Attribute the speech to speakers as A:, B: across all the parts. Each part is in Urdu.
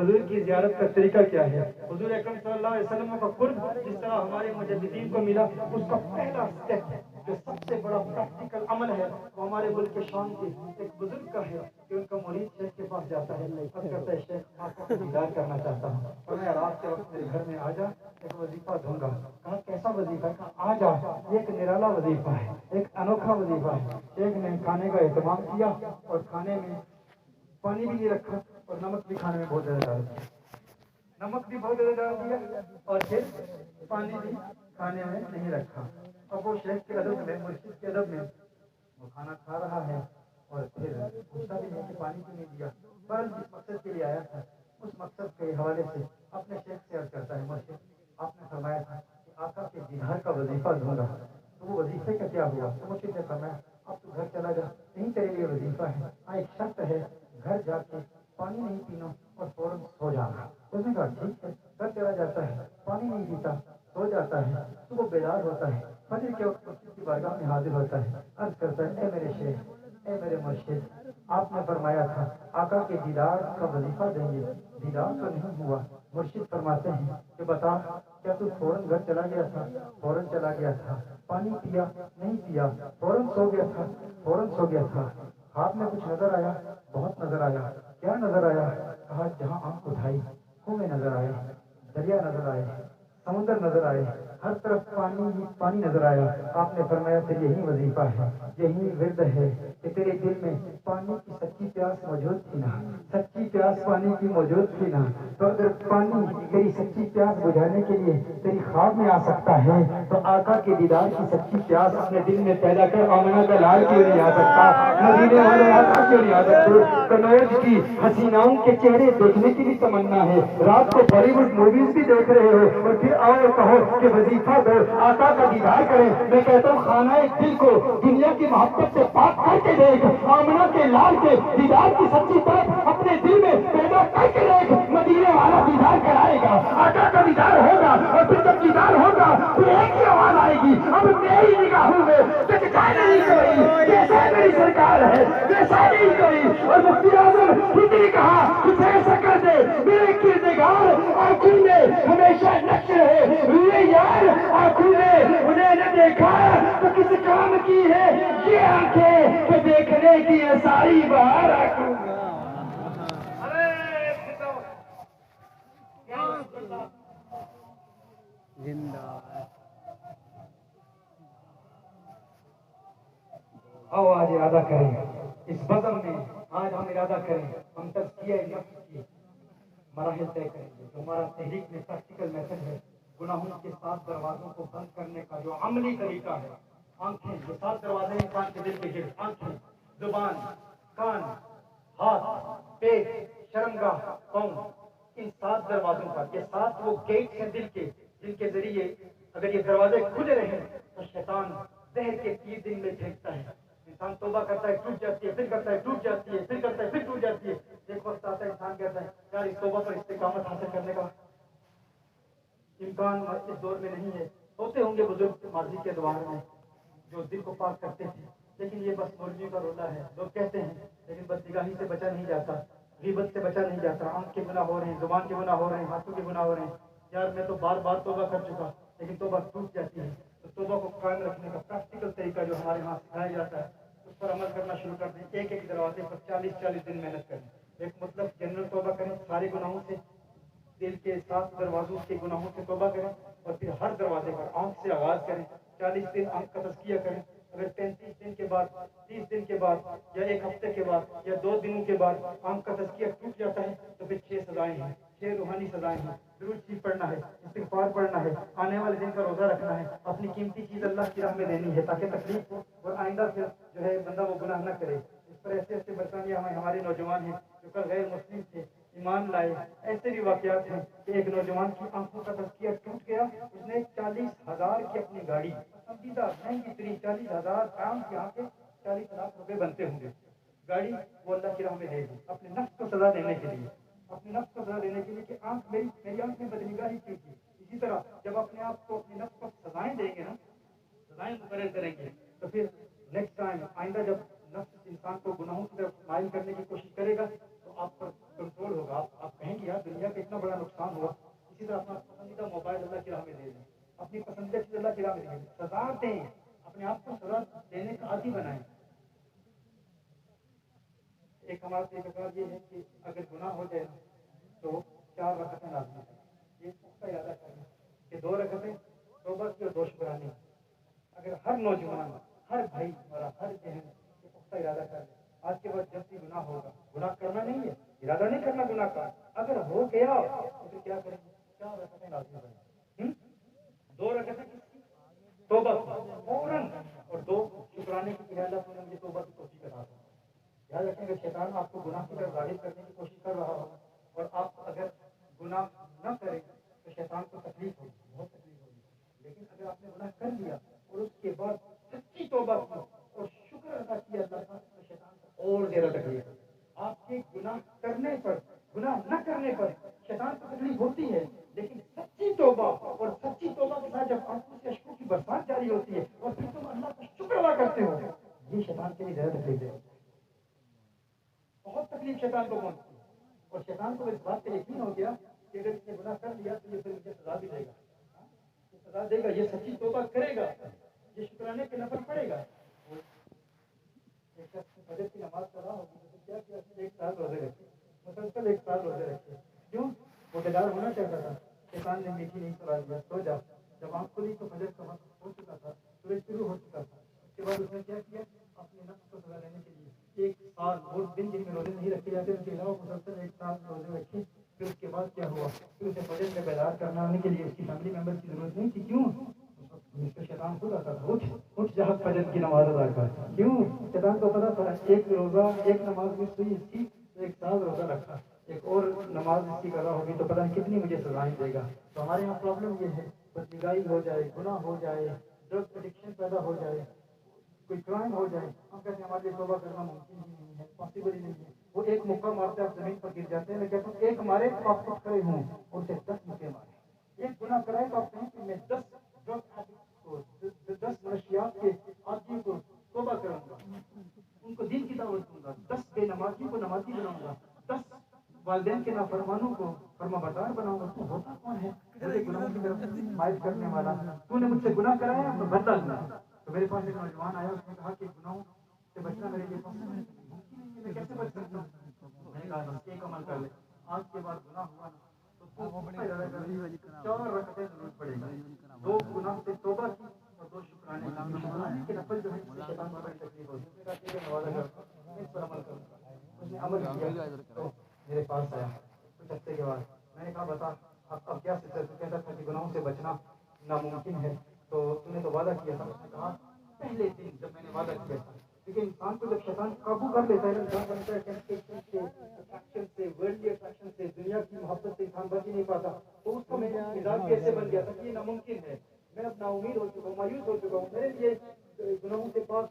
A: حضور کی زیارت کا طریقہ کیا ہے؟ حضور اکرم صلی اللہ علیہ وسلم کا قرب جس طرح ہمارے مجددین کو ملا، اس کا پہلا اسٹیپ جو سب سے بڑا پریکٹیکل عمل ہے وہ ہمارے ملک کے شام کے ایک بزرگ کا ہے کہ ان کا مرید شیخ کے پاس جاتا ہے، اور کہتا ہے شیخ آپ کو دیدار کرنا چاہتا ہوں اور میں رات کے وقت میرے گھر میں آ جا، ایک وظیفہ دوں گا۔ کہا کیسا وظیفہ؟ کہا آ جا، یہ ایک نرالا وظیفہ ہے، ایک انوکھا وظیفہ ہے۔ شیخ نے کھانے کا اہتمام کیا اور کھانے میں پانی بھی نہیں رکھا اور نمک بھی کھانے میں بہت زیادہ ڈال دیا، نمک بھی بہت زیادہ ڈال دیا اور پھر پانی بھی کھانے میں نہیں رکھا۔ اب وہ شیخ کے ادب میں، مرشد کے ادب میں، وہ کھانا کھا رہا ہے اور پھر پوچھتا بھی ہے کہ پانی کیوں نہیں دیا؟ پر جس مقصد کے لیے آیا تھا اس مقصد کے حوالے سے اپنے شیخ سے عرض کرتا ہے، مرشد آپ نے فرمایا تھا کہ آقا کے دیدار کا وظیفہ دوں گا، تو وہ وظیفے کا کیا ہوا؟ تو مرشد نے فرمایا اب تو گھر چلا جا، نہیں تیرے لیے وظیفہ ہے، ہاں ایک شرط ہے، گھر جا کے پانی نہیں پینا اور فوراً سو جانا۔ اس نے کہا ٹھیک ہے، گھر چلا جاتا ہے، پانی نہیں پیتا، سو جاتا ہے، صبح بیدار ہوتا ہے، فجر کے وقت مسجد کی بارگاہ میں حاضر ہوتا ہے، عرض کرتا ہے اے میرے شیخ، اے میرے مرشد، آپ نے فرمایا تھا آقا کے دیدار کا وظیفہ دیں گے، دیدار تو نہیں ہوا۔ مرشد فرماتے ہیں کہ بتا کیا تو فوراً گھر چلا گیا تھا؟ فوراً چلا گیا تھا۔ پانی پیا؟ نہیں پیا۔ فوراً سو گیا تھا؟ فوراً سو گیا تھا۔ خواب میں کچھ نظر آیا؟ بہت نظر آیا۔ کیا نظر آیا؟ کہا جہاں آنکھ اٹھائی کنویں نظر آئے، دریا نظر آئے، سمندر نظر آئے، ہر طرف پانی ہی پانی نظر آیا۔ آپ نے فرمایا پھر یہی وظیفہ ہے، یہی ورد ہے کہ تیرے دل میں پانی کی سچی پیاس موجود تھی نا، سچی پیاس پانی کی موجود تھی نا، تو اگر پانی تیری سچی پیاس بجھانے کے لیے تیری خواب میں آ سکتا ہے تو آقا کے دیدار کی سچی پیاس اپنے دل میں پیدا کر آمنہ کا لال کیوں نہیں آ سکتا؟ مدینے والے آقا کیوں نہیں آ سکتے؟ کنوج کی حسیناؤں کے چہرے دیکھنے کی بھی تمنا ہے، رات کو بالی ووڈ موویز بھی دیکھ رہے ہو اور پھر آؤ کہو کہ وظیفہ دو، آقا کا دیدار کریں۔ میں کہتا ہوں خانہ دل کو دنیا کی محبت سے پاک کر کے دیکھ، آمنہ کے لال کے دیدار کی سچی طرف اپنے دل میں پیدا کر کے دیکھ، مدینے والا دیدار کرائے گا، آقا کا دیدار ہوگا، اور پھر جب دیدار ہوگا تو ایک ہی آواز آئے گی، اب میری نگاہوں میں سچتا نہیں کوئی، جیسا میری سرکار ہے ویسا نہیں کوئی۔ اور مفتی اعظم خود نے کہا کچھ ایسا کر دے میرے کردگار آنکھوں میں ہمیشہ نقش رہے، روئے یار آنکھوں میں انہیں نہ دیکھا تو کس کام کی ہے یہ آنکھیں کہ دیکھنے کی ہے ساری بہار آنکھوں میں۔ آؤ آج ارادہ کریں اس بزم میں، آج ہم ارادہ کریں، ہم تزکیہ نفس کی مراحل طے کریں گے۔ جو ہمارا تحریک میں پریکٹیکل میتھڈ ہے، گناہوں کے 7 دروازوں کو بند کرنے کا جو عملی طریقہ ہے، آنکھیں، جو 7 دروازے ہیں انسان کے دل کے گرد، آنکھیں، زبان، کان، ہاتھ، پیٹ، شرمگاہ، پاؤں، ان 7 دروازوں پر، یہ 7 وہ گیٹس ہیں دل کے جن کے ذریعے اگر یہ دروازے کھلے رہیں تو شیطان زہر کے تیر دل میں پھینکتا ہے، انسان توبہ کرتا ہے ٹوٹ جاتی ہے، پھر کرتا ہے ٹوٹ جاتی ہے، پھر کرتا ہے پھر ٹوٹ جاتی ہے، ایک وقت آتا ہے انسان کہتا ہے یار اس توبہ پر استقامت حاصل کرنے کا امکان اس دور میں نہیں ہے۔ ہوتے ہوں گے بزرگ ماضی کے ادوار میں جو دل کو پاک کرتے تھے، لیکن یہ بس مولویوں کا رولا ہے، لوگ کہتے ہیں لیکن بدنگاہی سے بچا نہیں جاتا، غیبت سے بچا نہیں جاتا، آنکھ کے گناہ ہو رہے ہیں، زبان کے گناہ ہو رہے ہیں، ہاتھوں کے گناہ ہو رہے ہیں۔ یار میں تو بار بار توبہ کر چکا لیکن توبہ ٹوٹ جاتی ہے، تو توبہ کو قائم رکھنے کا پریکٹیکل طریقہ جو ہمارے یہاں سکھایا جاتا ہے اس پر عمل کرنا شروع کر دیں۔ ایک ایک دروازے پر 40 دن محنت کریں، ایک مطلب جنرل توبہ کریں سارے گناہوں سے، دل کے 7 دروازوں کے گناہوں سے توبہ کریں، اور پھر ہر دروازے پر آنکھ سے آغاز کریں، 40 دن آنکھ کا تزکیہ کریں۔ اگر 35 دن کے بعد، 30 دن کے بعد یا 1 ہفتے کے بعد یا 2 دنوں کے بعد آنکھ کا تزکیہ ٹوٹ جاتا ہے تو پھر 6 سزائیں ہیں، 6 روحانی سزائیں ہیں۔ درود شریف پڑھنا ہے، استغفار پڑھنا ہے، آنے والے دن کا روزہ رکھنا ہے، اپنی قیمتی چیز اللہ کی راہ میں دینی ہے تاکہ تکلیف ہو اور آئندہ پھر جو ہے بندہ وہ گناہ نہ کرے۔ اس پر ایسے ایسے برطانیہ میں ہمارے نوجوان ہیں جو کل غیر مسلم تھے، ایمان لائے۔ ایسے بھی واقعات ہیں کہ ایک نوجوان کی آنکھوں کا تزکیہ ٹوٹ گیا، اس نے 40,000 کی اپنی گاڑی، پسندیدہ مہنگی ترین 40,000 کام کی آنکھیں، 40 لاکھ روپے بنتے ہوں گے، گاڑی وہ اللہ کی راہ میں دے دی اپنے نفس کو سزا دینے کے لیے، اپنے نفس کو سزا دینے کے لیے کہ آنکھ میری آنکھ میں بدنگاہی کی تھی۔ اسی طرح جب اپنے آپ کو اپنے نفس کو سزائیں دیں گے نا، سزائیں مقرر کریں گے تو پھر نیکسٹ ٹائم آئندہ جب نفس انسان کو گناہوں کی طرف مائل کرنے کی کوشش کرے گا تو آپ پر کنٹرول ہوگا، آپ کہیں گے کیا دنیا کا اتنا بڑا نقصان ہوا. اسی طرح اپنا پسندیدہ موبائل اللہ کی راہ میں دے دیں, اپنی پسندیدہ چیز اللہ کی راہ میں دیں, سزا دیں, اپنے آپ کو سزا دینے کا عادی بنائیں. ایک ہمارا طریقہ یہ ہے کہ اگر گناہ ہو جائے تو 4 رکعتیں لازمی کریں. یہ پختہ ارادہ کرنا کہ 2 رکعتیں توبہ کی اور 2 شکرانے. اگر ہر نوجوان, ہر بھائی اور ہر بہن یہ پختہ ارادہ کر لے, آج کے بعد جب بھی گناہ ہوگا, گناہ کرنا نہیں ہے, ارادہ نہیں کرنا گناہ کا, اگر ہو گیا تو پھر کیا کریں گے؟ 4 رکعتیں لازمی کریں. 2 رکعتیں توبہ فوراً اور 2 شکرانے کی کہ اللہ نے مجھے توبہ کی توفیق عطا کی. یاد رکھیں کہ شیطان آپ کو گناہ کی طرف ظاہر کرنے کی کوشش کر رہا ہوگا, اور آپ اگر گناہ نہ کریں تو شیطان کو تکلیف ہوگی, بہت تکلیف ہوگی. لیکن اگر آپ نے گناہ کر لیا اور اس کے بعد سچی توبہ کی اور شکر ادا کیا اللہ کا, تو شیطان کو اور زیادہ تکلیف ہوگی. آپ کے گناہ کرنے پر, گناہ نہ کرنے پر شیطان کو تکلیف ہوتی ہے, لیکن سچی توبہ اور سچی توبہ کے ساتھ جب آپ سے اشکوں کی برسات جاری ہوتی ہے اور پھر تم اللہ کا شکر ادا کرتے ہو, یہ شیطان کے لیے زیادہ تکلیف ہے. بہت تکلیف شیطان کو پہنچتی ہے, اور شیطان کو اس بات کا یقین ہو گیا کہ اگر اس نے گناہ کر لیا تو یہ پھر مجھے سزا بھی دے گا, سزا دے گا. یہ سچی توبہ کرے گا, یہ شکرانے کے نفل پڑے گا. ایک شخص فجر کی نماز پڑھا ہوگی تو کیا کیا, 1 سال روزے رکھے, مسلسل 1 سال روزے رکھے. کیوں؟ وہ بیدار ہونا چاہتا تھا. شیطان نے میٹھی نہیں سنا دیا, سو جا. جب آنکھ کھلی تو فجر کا وقت ہو چکا تھا, سورج شروع ہو چکا تھا. اس کے بعد اس نے کیا کیا, اپنے نفس کو سزا دینے کے لیے 1 سال وہ دن جن میں روزے نہیں رکھے جاتے ان کے علاوہ مسلسل 1 سال روزے رکھے. پھر اس کے بعد کیا ہوا, پھر اسے فجر میں بیدار کرنا آنے کے لیے اس کی فیملی ممبر کی ضرورت نہیں تھی. کیوں؟ شیطان خود آتا تھا, اٹھ جا فجر کی نماز ادا کر. کیوں؟ شیطان کو پتا تھا 1 روزہ 1 نماز مس ہوئی اس کی, 1 سال روزہ رکھا, 1 اور نماز اس کی قضا ہوگی تو پتہ نہیں کتنی مجھے سزائیں دے گا. تو ہمارے یہاں پرابلم یہ ہے, بدنگاہی ہو جائے, گناہ ہو جائے, ڈرگ ایڈکشن پیدا ہو جائے, کوئی کرائم ہو جائے, ہم کہتے ہیں ہمارے لیے توبہ کرنا ممکن ہی نہیں ہے, پاسبل ہی نہیں ہے. وہ 1 مکہ مارتے آپ زمین پر گر جاتے ہیں. میں کہتا ہوں 1 مارے تو آپ خود کھڑے ہوں, اور اسے 10 مکے مارے. 1 گناہ کرائے تو آپ کہیں کہ میں 10 10 منشیات کے آدمی کو توبہ کروں گا, ان کو دین کی دعوت دوں گا, 10 بے نمازی کو نمازی بناؤں گا, 10 والدین کے نافرمانوں کو فرما بردار بناؤں گا. تو ہوتا کون ہے مجھے گناہوں کی طرف مائل کرنے والا؟ تو نے مجھ سے گناہ کرایا تو بدلا دیا. تو میرے پاس ایک نوجوان آیا, اس نے کہا کہ گناہوں سے بچنا میرے لیے ممکن نہیں ہے, میں کیسے بچ سکتا ہوں؟ میں نے کہا بس ایک عمل کر لے, آج کے بعد گناہ ہوا نا تو 4 رکعتیں ضرور پڑے گی. 2 گناہ سے توبہ کی اور 2 شکرانے کے نفل جو ہے شیطان کو بڑی تکلیف ہوتی ہے. ٹھیک ہے, نوازا کرتا ہوں, میں اس پر عمل کروں گا. اس نے عمل کیا تو میرے پاس آیا کچھ ہفتے کے بعد. میں نے کہا بتا اب کیا سلسلہ؟ تو کہتا تھا کہ گناہوں سے بچنا ناممکن ہے, تو تم نے تو وعدہ کیا تھا. اس نے کہا پہلے دن جب میں نے وعدہ کیا تھا, کیونکہ انسان کو جب شیطان قابو کر لیتا ہے, انسان بنتا ہے اٹریکشن سے, ورلڈلی اٹریکشن سے, دنیا کی محبت سے انسان بچ ہی نہیں پاتا. تو اس کا مزاج بھی ایسے بن گیا تھا کہ یہ ناممکن ہے, میں اب نا امید ہو چکا ہوں, مایوس ہو چکا ہوں, میرے لیے گناہوں کے پاس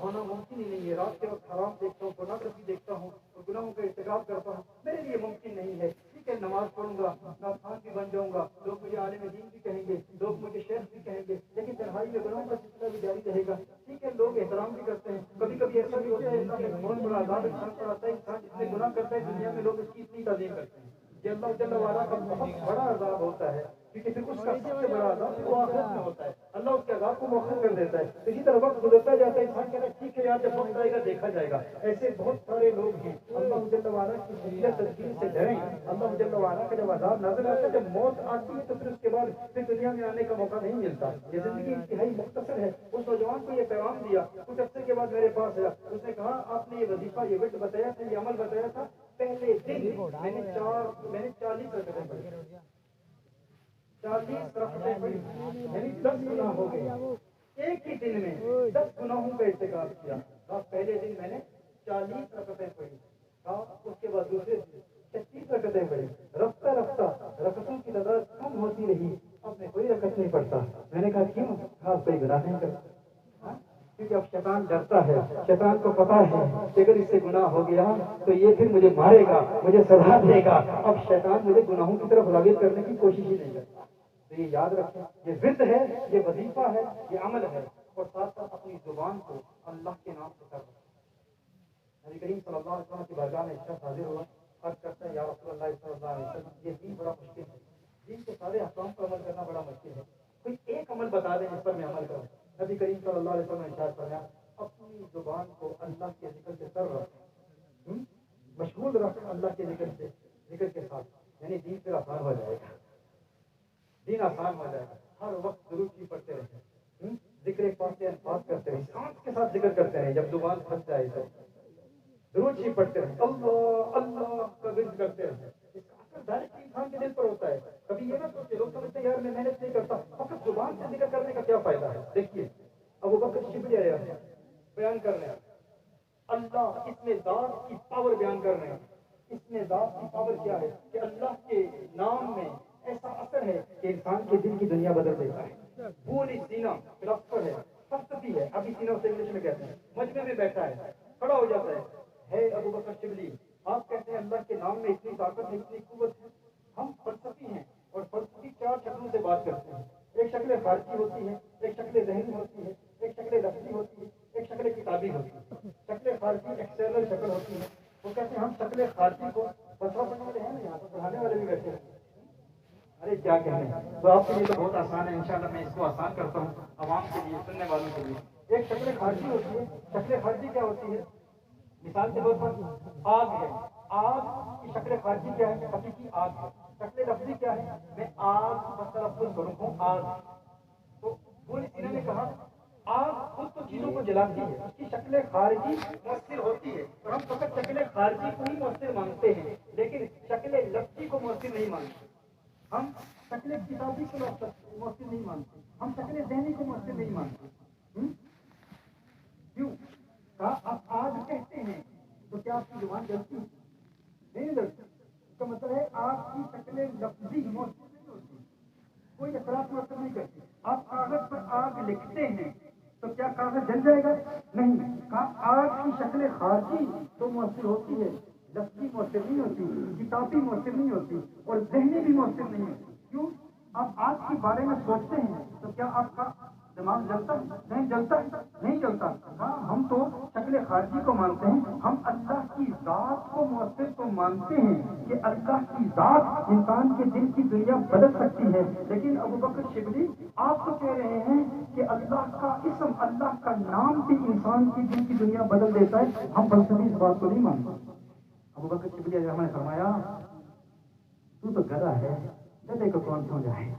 A: ہونا ممکن ہی نہیں ہے. رات کے وقت حرام دیکھتا ہوں, پورنوگرافی دیکھتا ہوں اور گناہوں کا ارتکاب کرتا ہوں, میرے لیے ممکن نہیں ہے. ٹھیک ہے, نماز پڑھوں گا, نافرمان بھی بن جاؤں گا, لوگ مجھے عالم دین بھی کہیں گے, لوگ مجھے شیخ بھی کہیں گے, لیکن تنہائی میں گناہوں کا سلسلہ بھی جاری رہے گا. ٹھیک ہے, لوگ احترام بھی کرتے ہیں, کبھی کبھی ایسا بھی ہوتا ہے بہت بڑا عذاب انسان پر آتا ہے. انسان جتنے گناہ کرتا ہے دنیا میں لوگ اس کی اتنی تعظیم کرتے ہیں. یہ اللہ جل وعلا کا بہت بڑا عذاب ہوتا ہے, کیونکہ پھر اس کا سب سے بڑا عذاب وہ آخرت میں ہوتا ہے. اللہ اس کے عذاب کو مؤخر کر دیتا ہے. اسی طرح وقت گزرتا جاتا ہے, انسان کہتا ہے ٹھیک ہے یار جب وقت آئے گا دیکھا جائے گا. ایسے بہت سارے لوگ ہیں. اللہ جل وعلا کی شدید تدبیر سے ڈریں. اللہ جل وعلا کا جب عذاب نازل ہوتا ہے, جب موت آتی ہے تو پھر اس کے بعد پھر دنیا میں آنے کا موقع نہیں ملتا. یہ زندگی انتہائی مختصر ہے. اس نوجوان کو یہ پیغام دیا, کچھ عرصے کے بعد میرے پاس آیا. اس نے کہا آپ نے یہ وظیفہ, یہ وقت بتایا تھا, یہ عمل بتایا تھا, پہلے دن میں نے 40 رکعتیں پڑھی, 40 رکعتیں پڑھی, یعنی 10 گناہ ہو گئے. ایک ہی دن میں 10 گناہوں کا ارتکاب کیا. پہلے دن میں نے 40 رکعتیں پڑھی, اس کے بعد دوسرے دن 36 رکعتیں پڑھی. رفتہ رفتہ رکعتوں کی تعداد کم ہوتی رہی, اب میں کوئی رکعت نہیں پڑھتا. میں نے کہا کیوں؟ خاص کوئی گناہ نہیں کرتا, کیونکہ اب شیطان ڈرتا ہے. شیطان کو پتا ہے کہ اگر اس سے گناہ ہو گیا تو یہ پھر مجھے مارے گا, مجھے سزا دے گا. اب شیطان مجھے گناہوں کی طرف راغب کرنے کی کوشش ہی نہیں کرتا. تو یہ یاد رکھیں, یہ ورد ہے, یہ وظیفہ ہے, یہ عمل ہے, اور ساتھ ساتھ اپنی زبان کو اللہ کے نام سے کر رکھیں. نبی کریم صلی اللہ علیہ وسلم کی بارگاہ میں ایک شخص حاضر ہوا, عرض کرتا ہے یا رسول اللہ صلی اللہ علیہ وسلم یہ دین بڑا مشکل ہے، دین کے سارے احکام پر عمل کرنا بڑا مشکل ہے، کوئی ایک عمل بتا دیں جس پر میں عمل کروں۔ نبی کریم صلی اللہ علیہ وسلم نے ارشاد فرمایا اپنی زبان کو اللہ کے ذکر سے سر رکھ، مشغول رکھ اللہ کے ذکر سے، ذکر کے ساتھ، یعنی دین پھر آسان ہو جائے گا، دین آسان ہو جائے گا۔ ہر وقت درود کی پڑھتے رہیں، ذکر پاک کے الفاظ کرتے رہیں، سانس کے ساتھ ذکر کرتے رہیں، جب زبان پھنس جائے تو درود ہی پڑھتے رہیں، اللہ اللہ کا ذکر کرتے رہیں۔ اس کا اثر ڈائریکٹ انسان کے دل پر ہوتا ہے۔ کبھی یہ نہ سوچے، لوگ سمجھتے ہیں یار میں محنت نہیں کرتا، فقط زبان سے ذکر کرنے کا کیا فائدہ ہے؟ دیکھیے ابو بکر شبلی علیہ بیان کر رہے ہیں اللہ، اس میں ذات کی پاور بیان کر رہے ہیں، اس میں ذات کی پاور کیا ہے کہ اللہ کے نام میں ایسا اثر ہے کہ انسان کے دل کی دنیا بدل دیتا ہے۔ پوری سینہ فلسفر ہے، فلسفی ہے، ابھی سینہ سے انگلش میں کہتے ہیں، مجمع میں بیٹھا ہے، کھڑا ہو جاتا ہے ابو بکر شبلی آپ کہتے ہیں اللہ کے نام میں اتنی طاقت ہے، اتنی قوت ہے۔ ہم فلسفی ہیں اور فلسفی چار شکلوں سے بات کرتے ہیں، ایک شکل خارجی ہوتی ہے، ایک شکل ذہنی ہوتی ہے، ایک شکل لفظی ہوتی ہے، ایک شکل کتابی ہوتی ہے۔ شکل خارجی ایکسٹرنل شکل ہوتی ہے، وہ کہتے ہیں ہم شکل خارجی کو فتوا پڑھنے والے ہیں نا، یہاں پر پڑھانے والے بھی بیٹھے ہیں، ارے کیا کہنے، تو آپ کے لیے تو بہت آسان ہے، انشاءاللہ میں اس کو آسان کرتا ہوں عوام کے لیے، سننے والوں کے لیے۔ ایک شکل خارجی ہوتی ہے، شکل خارجی کیا ہوتی ہے؟ مثال کے طور پر آگ ہے، آگ کی شکل خارجی کیا ہے؟ حقیقی آگ ہے۔ شکل لفظی کیا ہے؟ میں آگ بس تلفظ کروں ہوں آگ، تو پوری سینہ نے کہا آگ خود تو چیزوں کو جلاتی ہے، اس کی شکل خارجی مؤثر ہوتی ہے، اور ہم فقط شکل خارجی کو ہی مؤثر مانتے ہیں، لیکن شکل لفظی کو مؤثر نہیں مانتے۔ ہم شکل کتابی کو مؤثر نہیں مانتے، ہم شکل ذہنی کو مؤثر نہیں مانتے۔ کیوں؟ آپ آج کہتے ہیں تو کیا آپ کی زبان جلتی نہیں جلتی؟ اس کا مطلب ہے آپ کی شکل لفظی مؤثر نہیں ہوتی، کوئی اثرات مؤثر نہیں کرتی۔ آپ کاغذ پر آگ لکھتے ہیں تو کیا کاغذ جل جائے گا؟ نہیں۔ آگ کی شکل خارجی تو مؤثر ہوتی ہے، لفظی مؤثر نہیں ہوتی، کتابی مؤثر نہیں ہوتی، اور ذہنی بھی مؤثر نہیں ہوتی۔ کیوں؟ آپ آج کے بارے میں سوچتے ہیں تو کیا آپ کا دماغ جلتا ہے؟ نہیں جلتا، نہیں جلتا۔ ہاں ہم تو شکل خارجی کو مانتے ہیں، ہم اللہ کی ذات کو مؤثر تو مانتے ہیں کہ اللہ کی ذات انسان کے دل کی دنیا بدل سکتی ہے، لیکن ابو بکر شبلی آپ تو کہہ رہے ہیں کہ اللہ کا اسم، اللہ کا نام بھی انسان کی دل کی دنیا بدل دیتا ہے، ہم فلسفی اس بات کو نہیں مانتے۔ ابو بکر شبلی نے فرمایا تو گدھا ہے، گدھے کو کون سمجھائے؟